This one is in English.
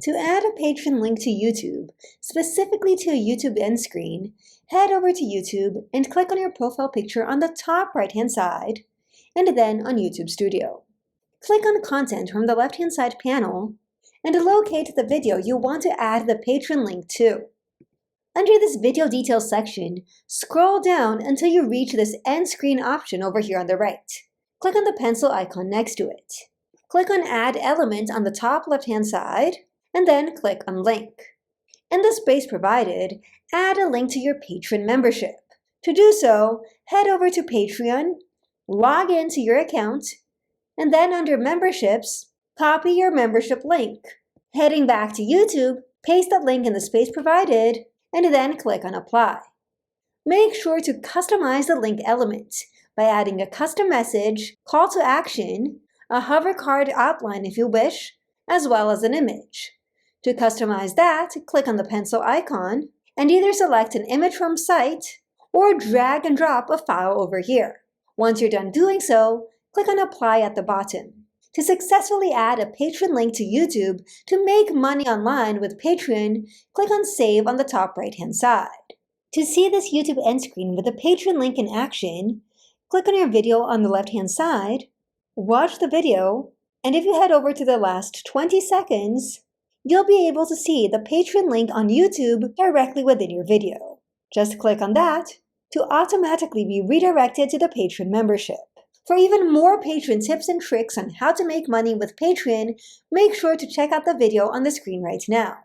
To add a Patreon link to YouTube, specifically to a YouTube end screen, head over to YouTube and click on your profile picture on the top right-hand side, and then on YouTube Studio. Click on Content from the left-hand side panel, and locate the video you want to add the Patreon link to. Under this video details section, scroll down until you reach this end screen option over here on the right. Click on the pencil icon next to it. Click on Add Element on the top left-hand side, and then click on Link. In the space provided, add a link to your Patreon membership. To do so, head over to Patreon, log into your account, and then under Memberships, copy your membership link. Heading back to YouTube, paste that link in the space provided, and then click on Apply. Make sure to customize the link element by adding a custom message, call to action, a hover card outline if you wish, as well as an image. To customize that, click on the pencil icon and either select an image from site or drag and drop a file over here. Once you're done doing so, click on Apply at the bottom. To successfully add a Patreon link to YouTube to make money online with Patreon, click on Save on the top right-hand side. To see this YouTube end screen with a Patreon link in action, click on your video on the left-hand side, watch the video, and if you head over to the last 20 seconds, you'll be able to see the Patreon link on YouTube directly within your video. Just click on that to automatically be redirected to the Patreon membership. For even more Patreon tips and tricks on how to make money with Patreon, make sure to check out the video on the screen right now.